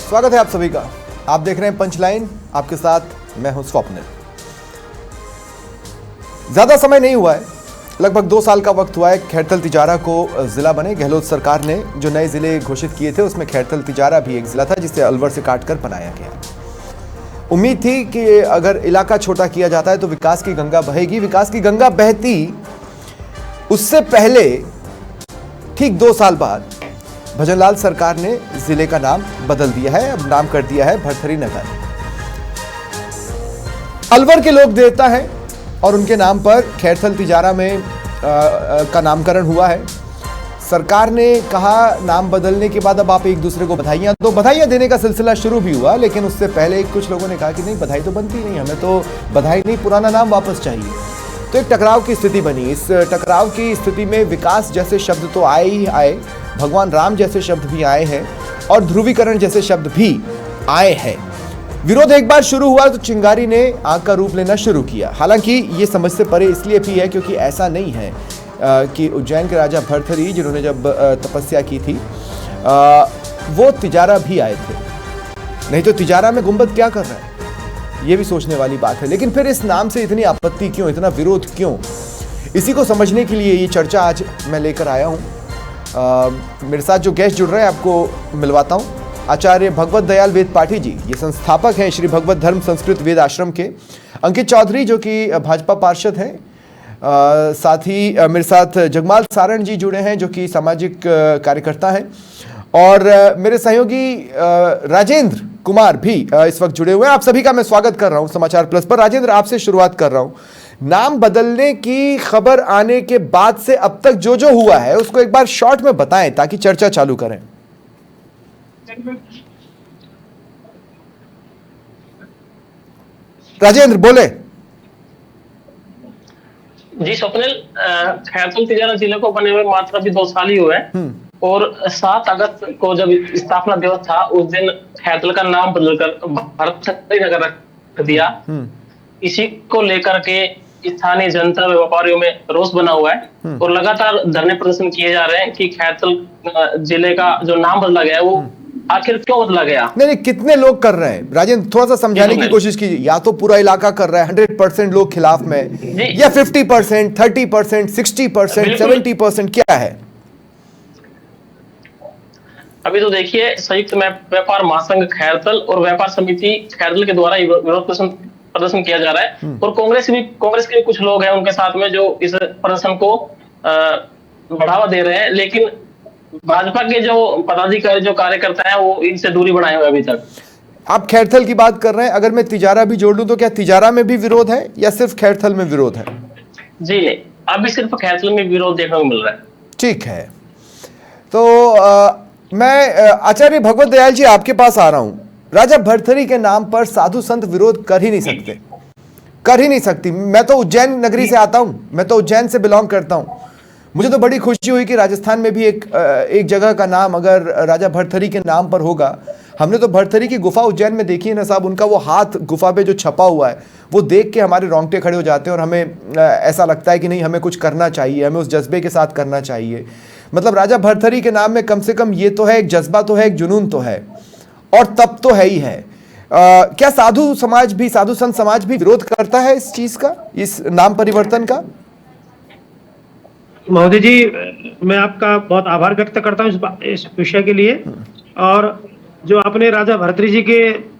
स्वागत है आप सभी का। आप देख रहे हैं पंचलाइन, आपके साथ मैं हूं स्वप्निल। ज्यादा समय नहीं हुआ है, लगभग 2 साल का वक्त हुआ है खैरथल तिजारा को जिला बने। गहलोत सरकार ने जो नए जिले घोषित किए थे उसमें खैरथल तिजारा भी एक जिला था, जिसे अलवर से काटकर बनाया गया। उम्मीद थी कि अगर इलाका छोटा किया जाता है तो विकास की गंगा बहेगी। विकास की गंगा बहती उससे पहले ठीक 2 साल बाद भजनलाल सरकार ने जिले का नाम बदल दिया है। अब नाम कर दिया है भरथरी नगर। अलवर के लोक देवता है और उनके नाम पर खैरथल तिजारा में का नामकरण हुआ है। सरकार ने कहा नाम बदलने के बाद अब आप एक दूसरे को बधाइयां दो। बधाइयां देने का सिलसिला शुरू भी हुआ, लेकिन उससे पहले कुछ लोगों ने कहा कि नहीं, बधाई तो बनती नहीं, हमें तो बधाई नहीं, पुराना नाम वापस चाहिए। तो एक टकराव की स्थिति बनी। इस टकराव की स्थिति में विकास जैसे शब्द तो आए ही आए, भगवान राम जैसे शब्द भी आए हैं और ध्रुवीकरण जैसे शब्द भी आए हैं। विरोध एक बार शुरू हुआ तो चिंगारी ने आग का रूप लेना शुरू किया। हालांकि ये समझ से परे इसलिए भी है क्योंकि ऐसा नहीं है कि उज्जैन के राजा भरथरी जिन्होंने जब तपस्या की थी वो तिजारा भी आए थे, नहीं तो तिजारा में गुंबद क्या कर रहा है, ये भी सोचने वाली बात है। लेकिन फिर इस नाम से इतनी आपत्ति क्यों, इतना विरोध क्यों, इसी को समझने के लिए ये चर्चा आज मैं लेकर आया हूँ। मेरे साथ जो गेस्ट जुड़ रहे हैं आपको मिलवाता हूँ। आचार्य भगवत दयाल वेद पाठी जी, ये संस्थापक हैं श्री भगवत धर्म संस्कृत वेद आश्रम के। अंकित चौधरी जो कि भाजपा पार्षद हैं, साथ ही मेरे साथ जगमाल सारण जी जुड़े हैं जो कि सामाजिक कार्यकर्ता हैं, और मेरे सहयोगी राजेंद्र कुमार भी इस वक्त जुड़े हुए हैं। आप सभी का मैं स्वागत कर रहा हूं समाचार प्लस पर। राजेंद्र, आपसे शुरुआत कर रहा हूं। नाम बदलने की खबर आने के बाद से अब तक जो जो हुआ है उसको एक बार शॉर्ट में बताएं ताकि चर्चा चालू करें। राजेंद्र बोले। जी स्वप्निल, खैरथल तिजारा जिले को बने हुए मात्र अभी 2 साल ही हुए हैं और 7 अगस्त को जब स्थापना दिवस था उस दिन खैरथल का नाम बदलकर भरथरी नगर रख दिया। इसी को लेकर के स्थानीय जनता व व्यापारियों में रोष बना हुआ है और लगातार धरने प्रदर्शन किए जा रहे हैं कि खैरथल जिले का जो नाम बदला गया है वो आखिर क्यों बदला गया। नहीं, कितने लोग कर रहे हैं राजेंद्र, थोड़ा सा समझाने की कोशिश कीजिए। या तो पूरा इलाका कर रहा है, 100% लोग खिलाफ में, या 50%, 30%, 60%, 70%, क्या है? अभी तो देखिए, संयुक्त व्यापार महासंघ खैरथल और व्यापार समिति खैरथल के द्वारा विरोध प्रदर्शन किया जा रहा है और कांग्रेस के भी कुछ लोग हैं उनके साथ में जो इस प्रदर्शन को बढ़ावा दे रहे हैं। लेकिन भाजपा के जो पदाधिकारी, जो कार्यकर्ता हैं, वो इनसे दूरी बनाए हुए अभी तक। आप खैरथल की बात कर रहे हैं, अगर मैं तिजारा भी जोड़ लूं तो क्या तिजारा में भी विरोध है या सिर्फ खैरथल में विरोध है? जी नहीं, अभी सिर्फ खैरथल में विरोध देखने को मिल रहा है। ठीक है, तो मैं आचार्य भगवत दयाल जी आपके पास आ रहा हूं। राजा भरथरी के नाम पर साधु संत विरोध कर ही नहीं सकते, कर ही नहीं सकती। मैं तो उज्जैन नगरी से आता हूं, मैं तो उज्जैन से बिलोंग करता हूं। मुझे तो बड़ी खुशी हुई कि राजस्थान में भी एक जगह का नाम अगर राजा भरथरी के नाम पर होगा। हमने तो भरथरी की गुफा उज्जैन में देखी है ना साहब, उनका वो हाथ गुफा पे जो छपा हुआ है वो देख के हमारे रोंगटे खड़े हो जाते हैं और हमें ऐसा लगता है कि नहीं, हमें कुछ करना चाहिए, हमें उस जज्बे के साथ करना चाहिए। मतलब राजा भरथरी के नाम में कम से कम ये तो है, एक जज्बा तो है, एक जुनून तो है, और तब तो है ही है। क्या साधु समाज भी, साधु संत समाज भी विरोध करता है इस चीज का, इस नाम परिवर्तन का? महोदय जी, मैं आपका बहुत आभार व्यक्त करता हूँ इस विषय के लिए। और जो आपने राजा भरथरी जी के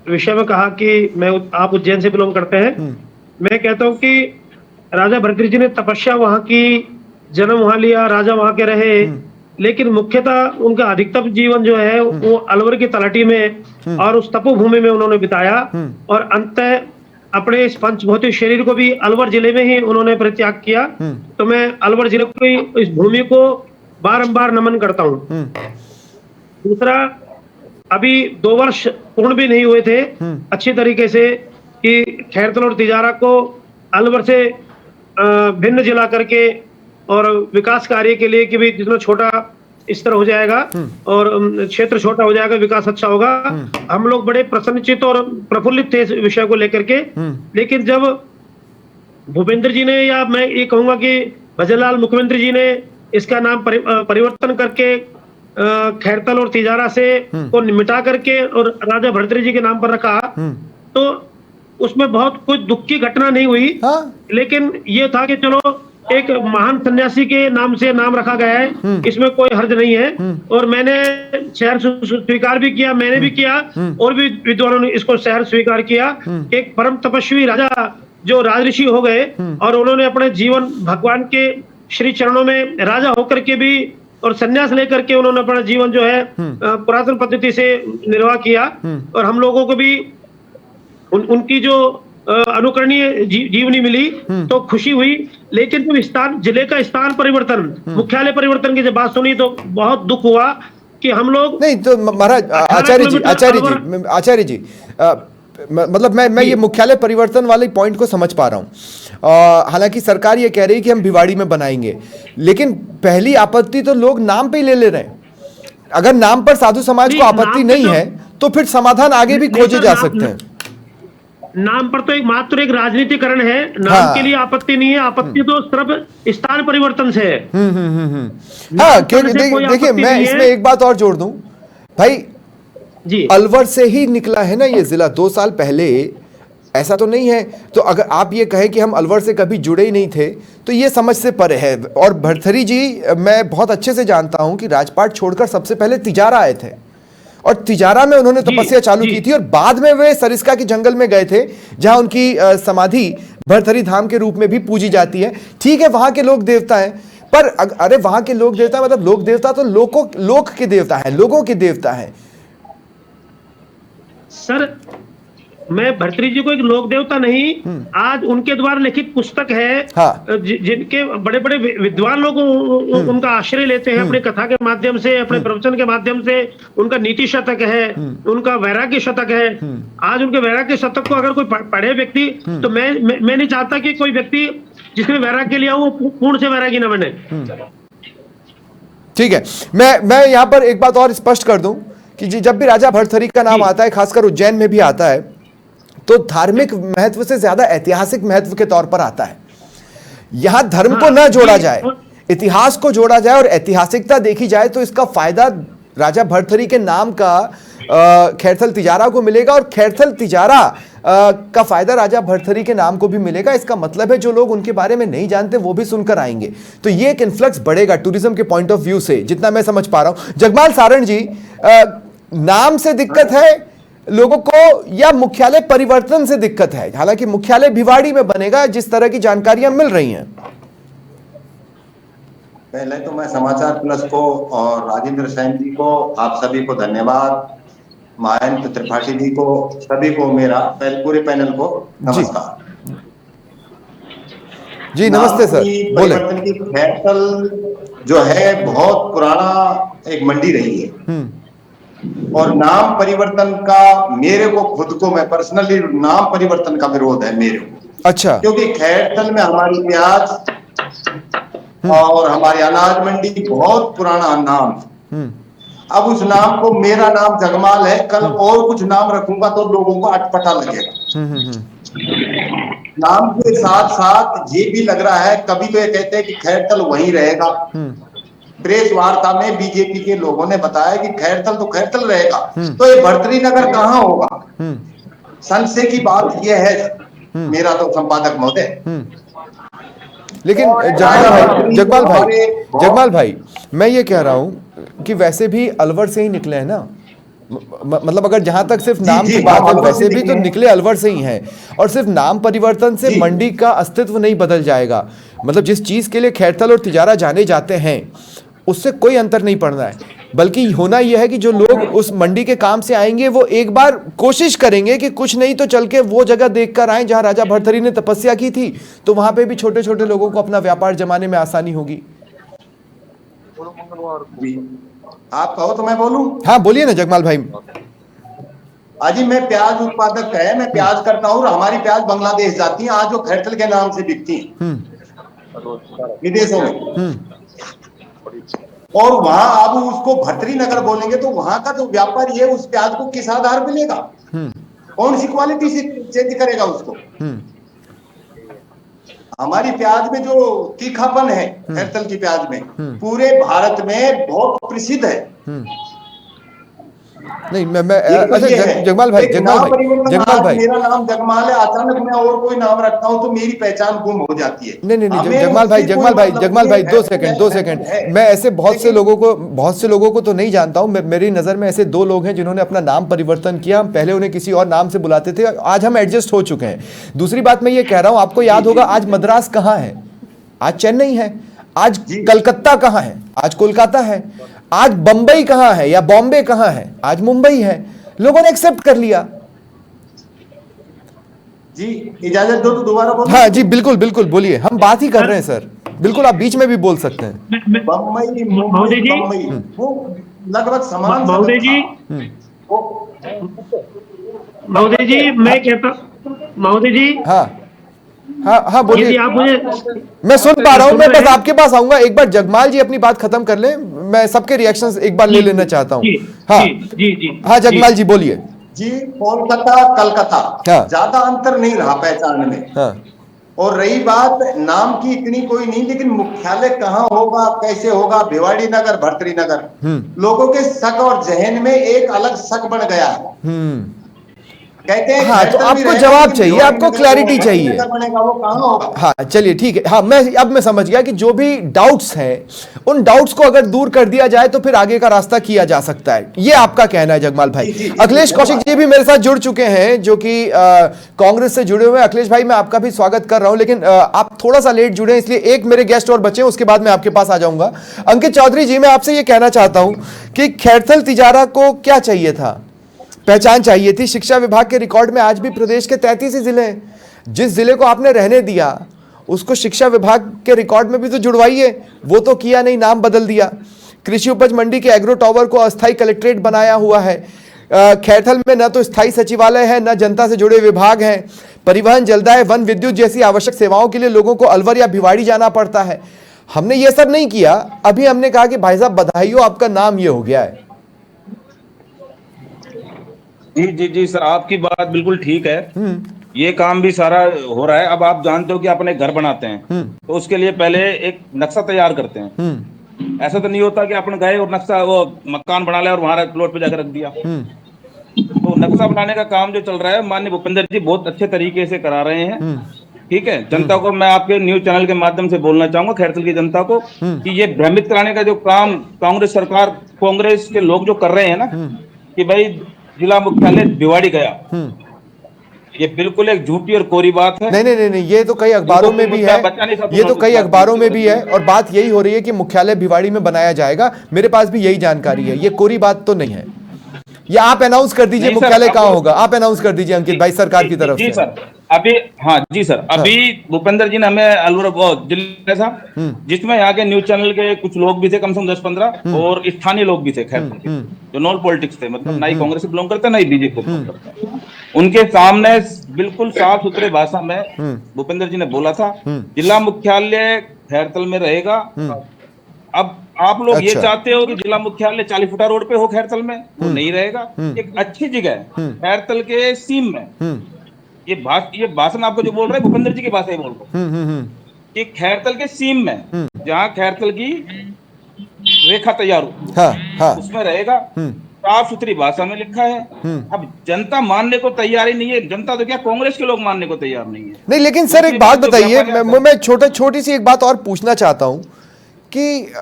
विषय में कहा कि आप उज्जैन से बिलोंग करते हैं, मैं कहता हूँ कि राजा भरथरी जी ने तपस्या वहाँ की, जन्म वहाँ लिया, राजा वहाँ के रहे, लेकिन मुख्यतः उनका अधिकतम जीवन जो है वो अलवर की तलहटी में और उस तपोभूमि में उन्होंने बिताया और अंततः अपने इस पंचभौतिक शरीर को भी अलवर जिले में ही उन्होंने परित्याग किया। तो मैं अलवर जिले की इस भूमि को बारंबार नमन करता हूँ। दूसरा, अभी 2 वर्ष पूर्ण भी नहीं हुए थे अच्छी तरीके से कि खैरथल और तिजारा को अलवर से भिन्न जिला करके और विकास कार्य के लिए कि भी जितना छोटा स्तर हो जाएगा और क्षेत्र छोटा हो जाएगा, विकास अच्छा होगा, हम लोग बड़े प्रसन्नचित और प्रफुल्लित थे इस विषय को लेकर के। लेकिन जब भूपेंद्र जी ने, या मैं ये कहूंगा कि भजनलाल मुख्यमंत्री जी ने इसका नाम परिवर्तन करके खैरतल और तिजारा से को मिटा करके और राजा भर्तृहरि जी के नाम पर रखा, तो उसमें बहुत कोई दुख की घटना नहीं हुई। हाँ। लेकिन ये था कि चलो एक महान सन्यासी के नाम से नाम रखा गया है, इसमें कोई हर्ज नहीं है। और मैंने शहर स्वीकार भी किया, मैंने भी किया, और भी विद्वानों ने इसको शहर स्वीकार किया। एक परम तपस्वी राजा जो राजऋषि हो गए और उन्होंने अपने जीवन भगवान के श्री चरणों में राजा होकर के भी और संन्यास लेकर के उन्होंने अपना जीवन जो है पुरातन पद्धति से निर्वाह किया। और हम लोगों को भी उनकी जो अनुकरणीय जीवनी मिली तो खुशी हुई। लेकिन जब स्थान, जिले का स्थान परिवर्तन, मुख्यालय परिवर्तन की जब बात सुनी तो बहुत दुख हुआ कि हम लोग नहीं तो महाराज आचार्य जी मतलब मैं ये मुख्यालय परिवर्तन वाले पॉइंट को समझ पा रहा हूँ। हालांकि सरकार ये कह रही है कि हम भिवाड़ी में बनाएंगे, लेकिन पहली आपत्ति तो लोग नाम पे ही ले रहे हैं। अगर नाम पर साधु समाज को आपत्ति नहीं है तो फिर समाधान आगे भी खोजे जा सकते हैं। नाम पर तो मात्र एक राजनीतिकरण है, नाम के लिए आपत्ति नहीं है। आपत्ति तो सिर्फ स्थान परिवर्तन से है। हाँ, क्योंकि देखिए मैं इसमें एक बात और जोड़ दूं भाई जी, अलवर से ही निकला है ना ये जिला 2 साल पहले, ऐसा तो नहीं है। तो अगर आप ये कहें कि हम अलवर से कभी जुड़े ही नहीं थे तो ये समझ से परे है। और भर्तृहरि जी मैं बहुत अच्छे से जानता हूं कि राजपाट छोड़कर सबसे पहले तिजारा आए थे और तिजारा में उन्होंने तपस्या चालू की थी और बाद में वे सरिस्का के जंगल में गए थे जहां उनकी समाधि भर्तृहरि धाम के रूप में भी पूजी जाती है। ठीक है, वहां के लोक देवता हैं, पर अरे वहां के लोक देवता मतलब लोक देवता तो लोक के देवता है, लोगों के देवता है। सर मैं भर्तृहरि जी को एक लोक देवता नहीं, आज उनके द्वारा लिखित पुस्तक है। हाँ। जिनके बड़े बड़े विद्वान लोग उनका आश्रय लेते हैं अपनी कथा के माध्यम से, अपने प्रवचन के माध्यम से। उनका नीति शतक है, उनका वैराग्य शतक है। आज उनके वैराग्य शतक को अगर कोई पढ़े व्यक्ति तो मैं नहीं चाहता कि कोई व्यक्ति जिसने वैराग्य लिया वो पूर्ण से वैरागी न बने। ठीक है, मैं यहाँ पर एक बात और स्पष्ट कर दूं कि जब भी राजा भर्तृहरि का नाम आता है, खासकर उज्जैन में भी आता है, तो धार्मिक महत्व से ज्यादा ऐतिहासिक महत्व के तौर पर आता है। यहां धर्म को न जोड़ा जाए, इतिहास को जोड़ा जाए और ऐतिहासिकता देखी जाए तो इसका फायदा राजा भर्तृहरि के नाम का खैरथल तिजारा को मिलेगा और खैरथल तिजारा का फायदा राजा भर्तृहरि के नाम को भी मिलेगा। इसका मतलब है जो लोग उनके बारे में नहीं जानते वो भी सुनकर आएंगे, तो ये एक इन्फ्लक्स बढ़ेगा टूरिज्म के पॉइंट ऑफ व्यू से, जितना मैं समझ पा रहा हूं। जगमाल सारण जी, नाम से दिक्कत है लोगों को या मुख्यालय परिवर्तन से दिक्कत है? हालांकि मुख्यालय भिवाड़ी में बनेगा जिस तरह की जानकारियां मिल रही हैं। पहले तो मैं समाचार प्लस को और राजेंद्र सैन जी को, आप सभी को धन्यवाद, मयंक त्रिपाठी जी को, सभी को मेरा पूरे पैनल को नमस्कार जी। नमस्ते सर, बोले। परिवर्तन की खैरथल जो है बहुत पुराना एक मंडी रही है और नाम परिवर्तन का मेरे को खुद को, मैं पर्सनली नाम परिवर्तन का विरोध है मेरे को। अच्छा। क्योंकि खैरथल में हमारी प्याज और हमारी अनाज मंडी बहुत पुराना नाम। अब उस नाम को, मेरा नाम जगमाल है, कल और कुछ नाम रखूंगा तो लोगों को अटपटा लगेगा। नाम के साथ साथ ये भी लग रहा है, कभी तो ये कहते हैं कि खैरथल वहीं रहेगा। प्रेस वार्ता में बीजेपी के लोगों ने बताया कि खैरथल तो खैरथल रहेगा, तो ये भर्तृहरि नगर कहाँ होगा? संशय की बात यह है मेरा तो संपादक महोदय। लेकिन जगमाल भाई मैं ये कह रहा हूं कि वैसे भी अलवर से ही निकले हैं ना, मतलब अगर जहां तक सिर्फ नाम की बात है वैसे भी तो निकले अलवर से ही हैं। और सिर्फ नाम परिवर्तन से मंडी का अस्तित्व नहीं बदल जाएगा। मतलब जिस चीज के लिए खैरथल और तिजारा जाने जाते हैं उससे कोई अंतर नहीं पड़ना है, बल्कि होना यह है कि जो लोग उस मंडी के काम से आएंगे वो एक बार कोशिश करेंगे कि कुछ नहीं तो चल के वो जगह देखकर आए जहां राजा भर्तृहरि ने तपस्या की थी, तो वहां पे भी छोटे छोटे लोगों को अपना व्यापार जमाने में आसानी होगी। आप कहो तो मैं बोलूं? हाँ बोलिए ना जगमाल भाई। आज मैं प्याज उत्पादक है, मैं प्याज करता हूँ, हमारी प्याज बांग्लादेश जाती है, आज वो खैरथल के नाम से बिकती है विदेशों में। और वहां आप उसको भर्तृहरि नगर बोलेंगे तो वहां का जो व्यापारी है उस प्याज को किस आधार पर लेगा? कौन सी क्वालिटी से चेंज करेगा उसको? हमारी प्याज में जो तीखापन है खैरतल की प्याज में पूरे भारत में बहुत प्रसिद्ध है। नहीं मैं एक तो अच्छा ये है। जगमाल भाई, एक जगमाल नाम भाई, परिवर्तन, जगमाल आज भाई, मेरा नाम जगमाल है, अचानक मैं और कोई नाम रखता हूं तो मेरी पहचान गुम हो जाती है। नहीं नहीं नहीं हमें जगमाल भाई, उससे कोई जगमाल भाई, मतलब जगमाल नहीं भाई, है। दो खैरतल सेकंड, है, दो खैरतल सेकंड। है, मैं ऐसे लेकिन बहुत से लोगों को तो नहीं जानता हूं। मेरी नज़र में ऐसे दो लोग हैं जिन्होंने अपना नाम परिवर्तन किया। हम पहले उन्हें किसी और नाम से बुलाते थे, आज हम एडजस्ट हो चुके हैं। दूसरी बात मैं ये कह रहा हूं, आपको जी याद जी होगा जी आज मद्रास कहाँ है, आज चेन्नई है, आज जी कलकत्ता कहाँ है, आज कोलकाता है, आज बंबई कहाँ है या बॉम्बे कहाँ है, आज मुंबई है। लोगों ने एक्सेप्ट कर लिया। जी, इजाजत दो तो दोबारा बोलूं। हाँ जी, बिल्कुल बिल्कुल, बोलिए, हम बात ही कर सर, रहे हैं सर। बिल्कुल, आप बीच में भी बोल सकते हैं। बम्बई मुंबई महोदय जी, बम्बई वो लगभग समान महोदय शब्द था। जी, वो महोदय जी, मैं कहता, महोदय जी, हाँ हाँ हाँ, बोलिए। यदि आप मुझे मैं सुन पा रहा हूं, सुन मैं रहे बस हैं। आपके पास आऊंगा। एक बार जगमाल जी अपनी बात खत्म कर लें, मैं सबके रिएक्शंस एक बार ले जी लेना चाहता हूं। जी हाँ जी जी जी हाँ, जी। जगमाल जी बोलिए। जी, कोलकाता कलकत्ता हाँ ज्यादा अंतर नहीं रहा पहचान में। हाँ और रही बात नाम की, इतनी कोई नहीं, लेकिन मुख्यालय कहाँ होगा, कैसे होगा, भिवाड़ी नगर, भर्तरी नगर, लोगों के शक और जहन में एक अलग शक बन गया है। कहते हैं हाँ, तो खैरतल भी आपको रहेगा जवाब लेकिन चाहिए, भिवाड़ी आपको नगर, जो क्लैरिटी भर्तरी चाहिए। नगर बनेगा वो कहाँ होगा। हाँ चलिए ठीक है। हाँ, अब मैं समझ गया कि जो भी डाउट्स हैं, उन डाउट्स को अगर दूर कर दिया जाए तो फिर आगे का रास्ता किया जा सकता है, ये आपका कहना है जगमाल भाई। जी जी जी जी, अखिलेश कौशिक धन्यवाद। जी भी मेरे साथ जुड़ चुके हैं, जो कि कांग्रेस से जुड़े हुए हैं। अखिलेश भाई, मैं आपका भी स्वागत कर रहा हूं, लेकिन आप थोड़ा सा लेट जुड़े हैं, इसलिए एक मेरे गेस्ट और बचे हैं, उसके बाद मैं आपके पास आ जाऊंगा। अंकित चौधरी जी, मैं आपसे ये कहना चाहता हूं कि खैरथल तिजारा को क्या चाहिए था? पहचान चाहिए थी। शिक्षा विभाग के रिकॉर्ड में आज भी प्रदेश के 33 ही जिले हैं। जिस जिले को आपने रहने दिया उसको शिक्षा विभाग के रिकॉर्ड में भी तो जुड़वाइए। वो तो किया नहीं, नाम बदल दिया। कृषि उपज मंडी के एग्रो टावर को अस्थायी कलेक्ट्रेट बनाया हुआ है। खैरथल में न तो स्थायी सचिवालय है, न जनता से जुड़े विभाग हैं। परिवहन, जलदाय, वन, विद्युत जैसी आवश्यक सेवाओं के लिए लोगों को अलवर या भिवाड़ी जाना पड़ता है। हमने ये सब नहीं किया। अभी हमने कहा कि भाई साहब बधाई हो, आपका नाम ये हो गया है। जी जी जी सर, आपकी बात बिल्कुल ठीक है। ये काम भी सारा हो रहा है। अब आप जानते हो कि अपने घर बनाते हैं तो उसके लिए पहले एक नक्शा तैयार करते हैं। ऐसा तो नहीं होता कि अपन गए और नक्शा, वो मकान बना लिया और वहां प्लॉट पे जाकर रख दिया। तो नक्शा बनाने का काम जो चल रहा है, माननीय भूपेंद्र जी बहुत अच्छे तरीके से करा रहे हैं। ठीक है, जनता को मैं आपके न्यूज चैनल के माध्यम से बोलना चाहूंगा, खैरथल की जनता को, कि ये भ्रमित कराने का जो काम कांग्रेस सरकार, कांग्रेस के लोग जो कर रहे हैं ना, कि भाई जिला मुख्यालय भिवाड़ी गया, ये बिल्कुल एक झूठी और कोरी बात है। नहीं नहीं नहीं नहीं, ये तो कई अखबारों में भी है, ये तो कई अखबारों में भी है, और बात यही हो रही है कि मुख्यालय भिवाड़ी में बनाया जाएगा। मेरे पास भी यही जानकारी है, ये कोरी बात तो नहीं है। या आप अनाउंस कर दीजिए मुख्यालय कहाँ होगा, आप अनाउंस कर दीजिए अंकित भाई, सरकार की तरफ जी से। सर, अभी, हाँ जी सर, अभी भूपेंद्र जी ने हमें अलवर जिले साहब, जिसमें यहाँ के न्यूज चैनल के कुछ लोग भी थे, कम से कम 10-15, और स्थानीय लोग भी थे खैरथल के, जो नॉन पॉलिटिक्स थे, मतलब ना ही कांग्रेस से बिलोंग करते, ना ही बीजेपी को बिलोंग करते। उनके सामने बिल्कुल साफ सुथरे भाषा में भूपेंद्र जी ने बोला था, जिला मुख्यालय खैरथल में रहेगा। अब आप लोग ये चाहते हो कि जिला मुख्यालय 40 फुटा रोड पे हो खैरथल में, वो नहीं रहेगा। एक अच्छी जगह है खैरथल के सीम में। ये भाषण आपको जो बोल रहे हैं भूपेंद्र जी की भाषा ही बोल रहा हूं, कि खैरथल के सीम में, जहां खैरथल की रेखा तैयार हो, उसमें रहेगा। साफ सुथरी भाषा में लिखा है। अब जनता मानने को तैयार ही नहीं है। जनता तो क्या, कांग्रेस के लोग मानने को तैयार नहीं है। नहीं, लेकिन सर एक बात बताइए, मैं छोटी सी एक बात और पूछना चाहता हूं कि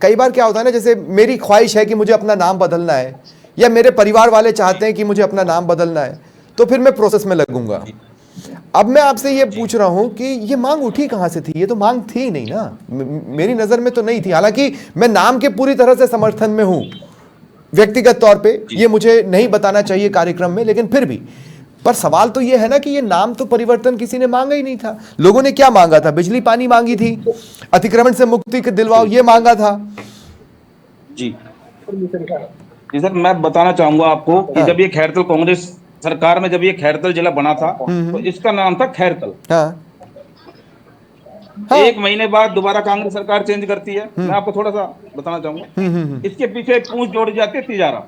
कई बार क्या होता है ना, जैसे मेरी ख्वाहिश है कि मुझे अपना नाम बदलना है, या मेरे परिवार वाले चाहते हैं कि मुझे अपना नाम बदलना है, तो फिर मैं प्रोसेस में लगूंगा। अब मैं आपसे ये पूछ रहा हूं कि ये मांग उठी कहां से थी? ये तो मांग थी ही नहीं ना, मेरी नजर में तो नहीं थी। हालांकि मैं नाम के पूरी तरह से समर्थन में हूं व्यक्तिगत तौर पे, ये मुझे नहीं बताना चाहिए कार्यक्रम में, लेकिन फिर भी। पर सवाल तो ये है ना कि ये नाम तो परिवर्तन किसी ने मांगा ही नहीं था। लोगों ने क्या मांगा था? बिजली पानी मांगी थी, अतिक्रमण से मुक्ति दिलवाओ, ये मांगा था। जी जी सर, मैं बताना चाहूंगा आपको कि जब ये खैरथल कांग्रेस सरकार में, जब ये खैरथल जिला बना था, तो इसका नाम था खैरथल। एक महीने बाद दोबारा कांग्रेस सरकार चेंज करती है। मैं आपको थोड़ा सा बताना चाहूंगा, इसके पीछे पूंछ जोड़ी जाती है तिजारा।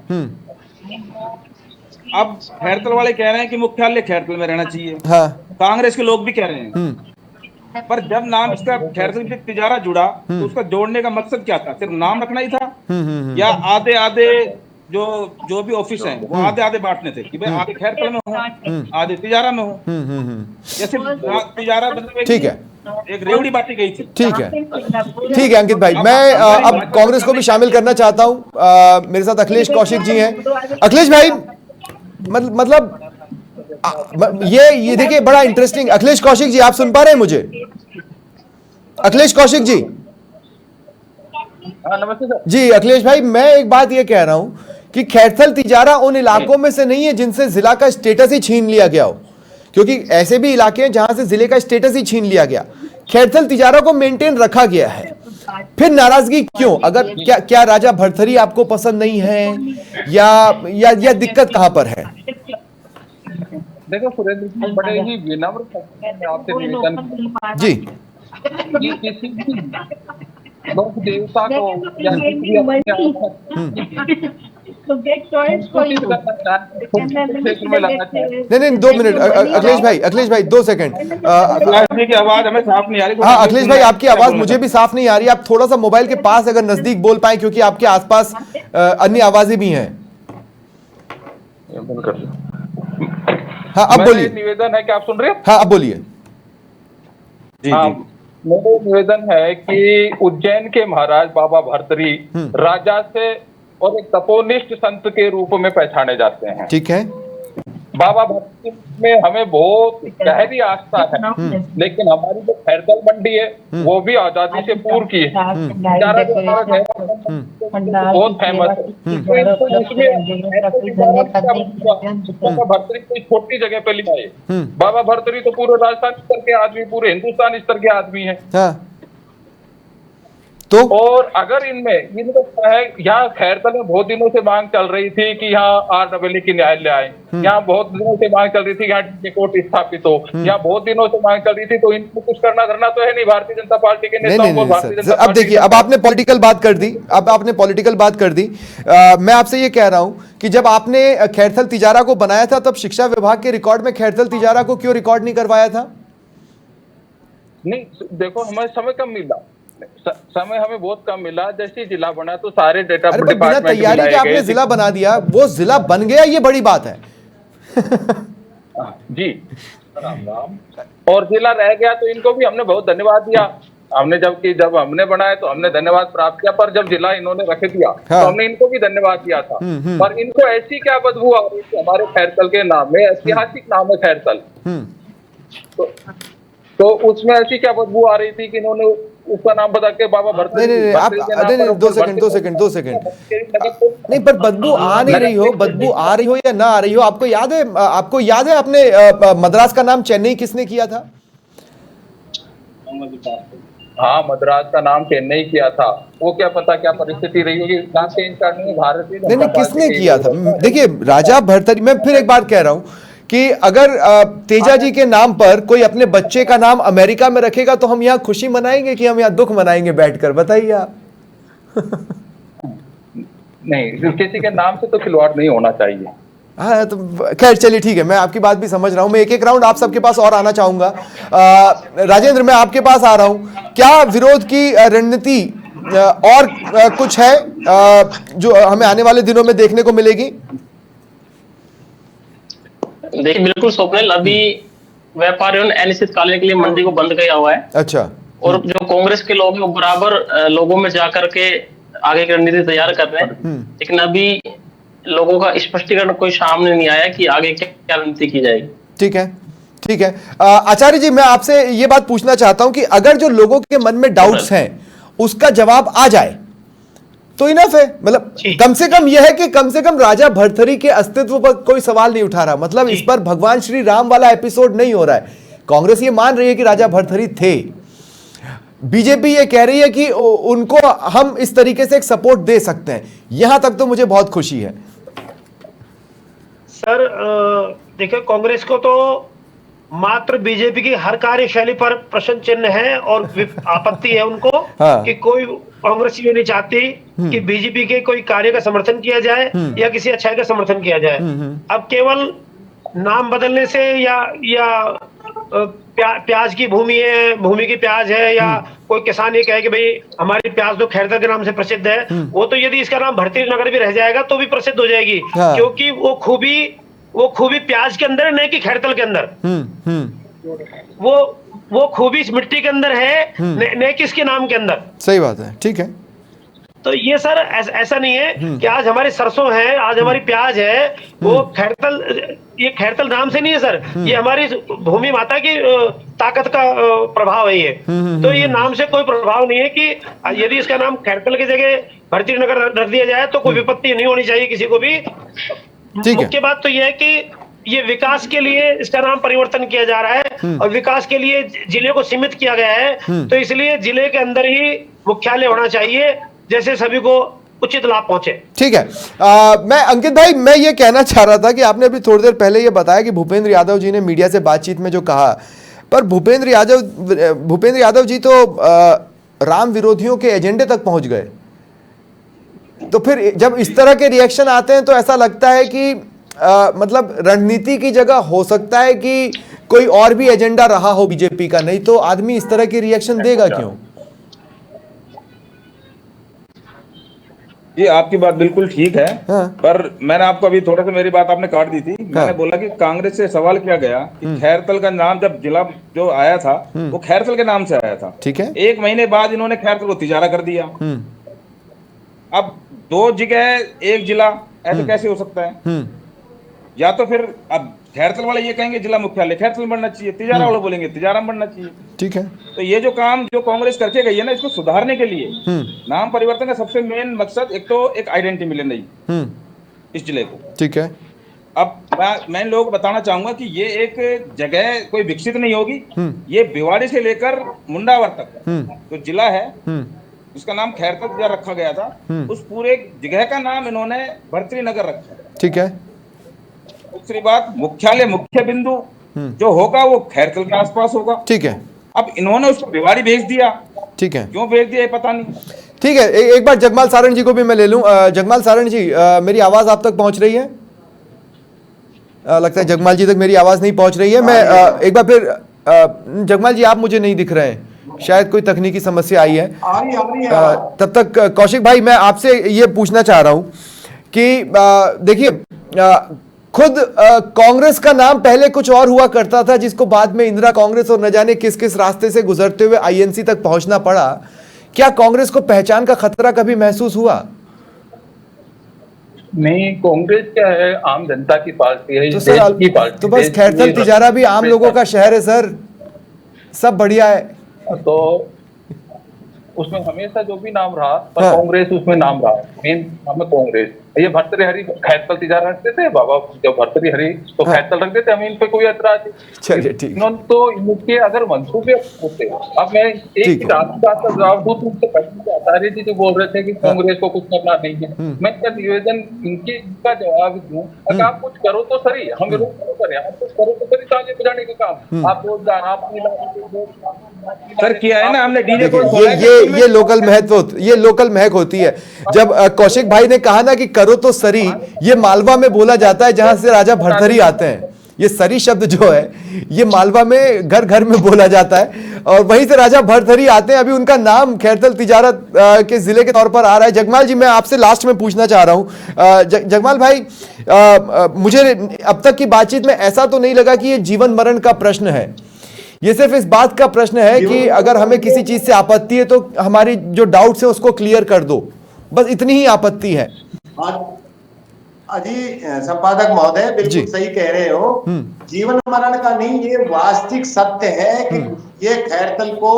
अब खैरथल वाले कह रहे हैं कि मुख्यालय खैरथल में रहना चाहिए, कांग्रेस के लोग भी कह रहे हैं पर जब नाम इसका खैरथल तिजारा जुड़ा तो उसका जोड़ने का मकसद क्या था? सिर्फ नाम रखना ही था या आधे आधे जो भी ऑफिस हैं वो आधे आधे बांटने थे कि भाई आधे खैरथल में हो, आधे तिजारा में हो, या सिर्फ तिजारा मतलब ठीक है, एक रेवड़ी बांटी गई थी? ठीक है, ठीक है अंकित भाई, मैं अब कांग्रेस को भी शामिल करना चाहता हूं। मेरे साथ अखिलेश कौशिक जी हैं। अखिलेश भाई, मतलब ये देखिए बड़ा इंटरेस्टिंग। अखिलेश कौशिक जी, आप सुन पा रहे हैं मुझे? अखिलेश कौशिक जी। नमस्ते सर जी अखिलेश भाई, मैं एक बात ये कह रहा हूं कि खैरथल तिजारा उन इलाकों में से नहीं है जिनसे जिला का स्टेटस ही छीन लिया गया हो, क्योंकि ऐसे भी इलाके हैं जहां से जिले का स्टेटस ही छीन लिया गया। खैरथल तिजारा को मेंटेन रखा गया है, फिर नाराजगी क्यों? अगर क्या राजा भरथरी आपको पसंद नहीं है या दिक्कत कहां पर है? देखो सुरेंद्र जी, बड़े ही विनम्र में आपसे निवेदन जी, कि किसी भी लोक देवता को या किसी क्षेत्र में लाना चाहिए। नहीं 2 मिनट अखिलेश भाई 2 सेकंड। की आवाज हमें साफ नहीं आ रही। हाँ अखिलेश भाई, आपकी आवाज मुझे भी साफ नहीं आ रही। आप थोड़ा सा मोबाइल के पास अगर नजदीक बोल पाए, क्योंकि आपके आसपास अन्य आवाजें भी हैं। हाँ अब बोलिए। निवेदन है कि आप सुन रहे हैं? हाँ अब बोलिए। हाँ, मेरा निवेदन है कि उज्जैन के महाराज बाबा भर्तरी राजा से और एक तपोनिष्ठ संत के रूप में पहचाने जाते हैं। ठीक है। बाबा भर्तरी में हमें बहुत गहरी आस्था है, लेकिन हमारी जो खैरथल मंडी है वो भी आजादी से पूर्व की है। बहुत फेमस है। बाबा भर्तरी कोई छोटी जगह पे ले आए। बाबा भर्तरी तो पूरे राजस्थान स्तर के आदमी, पूरे हिंदुस्तान स्तर के आदमी है। तो और अगर इनको है, यहाँ खैरथल में बहुत दिनों से मांग चल रही थी कि यहाँ RAA की न्यायालय आए। यहाँ बहुत दिनों से मांग चल रही थी यहाँ कोर्ट स्थापित हो। यहाँ बहुत दिनों से मांग चल रही थी, तो इनको कुछ करना धरना तो है नहीं भारतीय जनता पार्टी के नेताओं को। अब देखिए, अब आपने पॉलिटिकल बात कर दी। मैं आपसे ये कह रहा हूं कि जब आपने खैरथल तिजारा को बनाया था, तब शिक्षा विभाग के रिकॉर्ड में खैरथल तिजारा को क्यों रिकॉर्ड नहीं करवाया था? नहीं देखो, हमें समय कम मिला, समय हमें बहुत कम मिला। जैसे जिला बना तो सारे डेटा बिना तैयारी के आपने जिला बना दिया, वो जिला बन गया, ये बड़ी बात है। जी, और जिला रह गया तो इनको भी हमने बहुत धन्यवाद दिया। हमने जब हमने बनाया तो हमने धन्यवाद प्राप्त किया, पर जब जिला इन्होंने रख दिया तो हमने इनको भी धन्यवाद दिया था। पर इनको ऐसी क्या बदबू आ रही थी हमारे खैरथल के नाम में, ऐतिहासिक नाम है खैरथल, तो उसमें ऐसी क्या बदबू आ रही थी कि इन्होंने उसका नाम बता के बाबा भर्तरी। नहीं 2 सेकंड। नहीं, पर बदबू आ नहीं रही हो, बदबू आ रही हो या ना आ रही हो, आपको याद है आपने मद्रास का नाम चेन्नई किसने किया था? हाँ, मद्रास का नाम चेन्नई किया था। वो क्या पता क्या परिस्थिति रही होगी, नाम चेंज करने में भारतीय नहीं किसने किया था? देखिए राजा भर्तरी, मैं फिर एक बात कह रहा हूं कि अगर तेजा जी के नाम पर कोई अपने बच्चे का नाम अमेरिका में रखेगा तो हम यहाँ खुशी मनाएंगे कि हम यहाँ दुख मनाएंगे बैठकर? बताइए आप। नहीं, किसी के नाम से तो खिलवाड़ नहीं होना चाहिए। हाँ तो खैर चलिए ठीक है, मैं आपकी बात भी समझ रहा हूं। मैं एक राउंड आप सबके पास और आना चाहूंगा। राजेंद्र, मैं आपके पास आ रहा हूं। क्या विरोध की रणनीति और कुछ है जो हमें आने वाले दिनों में देखने को मिलेगी? देखिए बिल्कुल स्वप्निल, अभी व्यापारियों ने अनिश्चितकालीन के लिए मंडी को बंद किया हुआ है। अच्छा। और जो कांग्रेस के लोग हैं वो बराबर लोगों में जाकर के आगे की रणनीति तैयार कर रहे हैं, लेकिन अभी लोगों का स्पष्टीकरण कोई सामने नहीं आया कि आगे क्या रणनीति की जाएगी। ठीक है। आचार्य जी, मैं आपसे ये बात पूछना चाहता हूं कि अगर जो लोगों के मन में डाउट्स हैं उसका जवाब आ जाए तो इनफ है। मतलब कम से कम यह है कि कम से कम राजा भरथरी के अस्तित्व पर कोई सवाल नहीं उठा रहा। मतलब इस पर भगवान श्री राम वाला एपिसोड नहीं हो रहा है। कांग्रेस ये मान रही है कि राजा भरथरी थे, बीजेपी ये कह रही है कि उनको हम इस तरीके से एक सपोर्ट दे सकते हैं। यहां तक तो मुझे बहुत खुशी है। सर देखिए, कांग्रेस को तो मात्र बीजेपी की हर कार्यशैली पर प्रश्न चिन्ह है और आपत्ति है उनको। हाँ। कि कोई कांग्रेस ये नहीं चाहती कि बीजेपी के कोई कार्य का समर्थन किया जाए या किसी अच्छाई का समर्थन किया जाए। अब केवल नाम बदलने से या प्याज की भूमि है, भूमि की प्याज है, या कोई किसान ये कहे कि भाई हमारी प्याज तो खैरतल के नाम से प्रसिद्ध है, वो तो यदि इसका नाम भर्तृहरि नगर भी रह जाएगा तो भी प्रसिद्ध हो जाएगी। हाँ। क्योंकि वो खूबी प्याज के अंदर है, नहीं कि खैरतल के अंदर। वो खूबी इस मिट्टी के अंदर है, नहीं कि इसके नाम के अंदर। सही बात है, ठीक है। तो ये सर ऐसा नहीं है कि आज हमारी सरसों है, आज हमारी प्याज है, वो ये खैरतल नाम से नहीं है सर, ये हमारी भूमि माता की ताकत का प्रभाव है ये। तो ये नाम से कोई प्रभाव नहीं है कि यदि इसका नाम खैरतल की जगह भर्तृहरि नगर रख दिया जाए तो कोई विपत्ति नहीं होनी चाहिए किसी को भी। मुख्य बात तो ये है कि ये विकास के लिए इसका नाम परिवर्तन किया जा रहा है और विकास के लिए जिले को सीमित किया गया है, तो इसलिए जिले के अंदर ही मुख्यालय होना चाहिए, जैसे सभी को उचित लाभ पहुंचे। ठीक है। मैं अंकित भाई, मैं ये कहना चाह रहा था कि आपने अभी थोड़ी देर पहले ये बताया कि भूपेंद्र यादव जी ने मीडिया से बातचीत में जो कहा, पर भूपेंद्र यादव जी तो राम विरोधियों के एजेंडे तक पहुंच गए। तो फिर जब इस तरह के रिएक्शन आते हैं तो ऐसा लगता है कि मतलब रणनीति की जगह हो सकता है कि कोई और भी एजेंडा रहा हो बीजेपी का, नहीं तो आदमी इस तरह की रिएक्शन देगा क्यों? ये आपकी बात बिल्कुल ठीक है। हाँ। पर मैंने आपको अभी थोड़ा सा, मेरी बात आपने काट दी थी। मैंने बोला कि कांग्रेस से सवाल किया गया कि खैरतल का नाम जब जिला जो आया था वो खैरतल के नाम से आया था। ठीक है। 1 महीने बाद इन्होंने खैरतल को तिजारा कर दिया। अब 2 जगह 1 जिला, ऐसे कैसे हो सकता है? या तो फिर अब खैरतल वाले ये कहेंगे जिला मुख्यालय खैरतल बनना चाहिए, तिजारा वाले बोलेंगे तिजारा बनना चाहिए। ठीक है। तो ये जो काम जो कांग्रेस करके गई है ना, इसको सुधारने के लिए नाम परिवर्तन का सबसे मेन मकसद एक तो एक आइडेंटिटी मिले नहीं इस जिले को। ठीक है। अब मैं लोगों को बताना चाहूंगा कि ये एक जगह कोई विकसित नहीं होगी। ये भिवाड़ी से लेकर मुंडावर तक जो जिला है जिसका नाम खैरतल तिजारा रखा गया था, उस पूरे जगह का नाम इन्होंने भर्तृहरि नगर रखा है। ठीक है। दूसरी बात, मुख्यालय मुख्य बिंदु जो होगा वो खैरतल के आसपास होगा। ठीक है। अब इन्होंने उसको भिवाड़ी भेज दिया। ठीक है। क्यों भेज दिया ये पता नहीं। ठीक है। एक बार जगमाल सारण जी को भी मैं ले लूं। जगमाल सारण जी, मेरी आवाज आप तक पहुंच रही है? लगता है जगमाल जी तक मेरी आवाज नहीं पहुंच रही है। मैं एक बार फिर जगमाल जी, आप मुझे नहीं दिख रहे हैं, शायद कोई तकनीकी समस्या आई है। तब तक कौशिक भाई, मैं आपसे ये पूछना चाह रहा हूं कि देखिए, खुद कांग्रेस का नाम पहले कुछ और हुआ करता था, जिसको बाद में इंदिरा कांग्रेस और न जाने किस किस रास्ते से गुजरते हुए आईएनसी तक पहुंचना पड़ा। क्या कांग्रेस को पहचान का खतरा कभी महसूस हुआ? नहीं, कांग्रेस क्या है, आम जनता की पार्टी है, तो सर, की पार्टी। तो बस खैरतल तिजारा भी आम लोगों का शहर है सर, सब बढ़िया है। तो उसमें हमेशा जो भी नाम रहा, पर कांग्रेस उसमें नाम रहा, मेन नाम है कांग्रेस। ये भर्तृहरि खैरतल तिजारा रखते थे बाबा, जब भर्तृहरि तो खैरतल रखते थे, हमें इन पे कोई एतराज नहीं। चलिए ठीक। तो इनके अगर मंसूबे होते, अब मैं एक बात का जवाब दूं, तुमसे पहले आचार्य जी जो बोल रहे थे कि कांग्रेस को कुछ करना नहीं है, मैं क्या निवेदन इनका जवाब दूं, अगर आप कुछ करो तो सही, हम विरोध क्यों करें? आप कुछ करो तो सही, ताजे बजाने का काम आप रोजगार आप सर किया है ना हमने, डीजे को। ये लोकल महक होती है। जब कौशिक भाई ने कहा ना कि करो तो सरी, ये मालवा में बोला जाता है जहां से राजा भर्तृहरि आते हैं। ये सरी शब्द जो है ये मालवा में घर घर में बोला जाता है और वहीं से राजा भर्तृहरि आते हैं। अभी उनका नाम खैरतल तिजारा के जिले के तौर पर आ रहा है। जगमाल जी, मैं आपसे लास्ट में पूछना चाह रहा हूं, जगमाल भाई, मुझे अब तक की बातचीत में ऐसा तो नहीं लगा कि ये जीवन मरण का प्रश्न है। ये सिर्फ इस बात का प्रश्न है कि अगर हमें किसी चीज से आपत्ति है तो हमारी जो डाउट्स है उसको क्लियर कर दो, बस इतनी ही आपत्ति है। अजी संपादक महोदय, बिल्कुल सही कह रहे हो। जीवन मरण का नहीं, ये वास्तविक सत्य है कि ये खैरतल को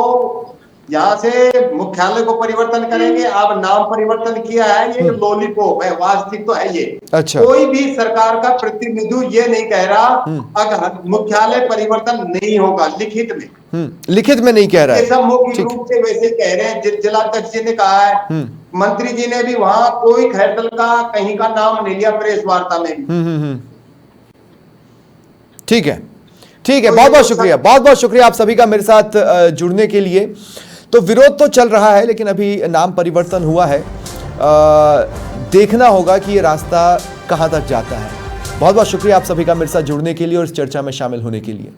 यहाँ से मुख्यालय को परिवर्तन करेंगे। अब नाम परिवर्तन किया है, ये लॉलीपॉप है, वास्तविक तो है ये। अच्छा। कोई भी सरकार का प्रतिनिधि ये नहीं कह रहा अगर मुख्यालय परिवर्तन नहीं होगा, लिखित में नहीं कह रहा है। ये सब मुख्य रूप से वैसे कह रहे हैं। जिलाध्यक्ष जी ने कहा है, मंत्री जी ने भी वहां कोई खैरतल का कहीं का नाम नहीं लिया प्रेस वार्ता में भी। ठीक है, बहुत बहुत शुक्रिया आप सभी का मेरे साथ जुड़ने के लिए। तो विरोध तो चल रहा है, लेकिन अभी नाम परिवर्तन हुआ है, देखना होगा कि ये रास्ता कहां तक जाता है। बहुत बहुत शुक्रिया आप सभी का मेरे साथ जुड़ने के लिए और इस चर्चा में शामिल होने के लिए।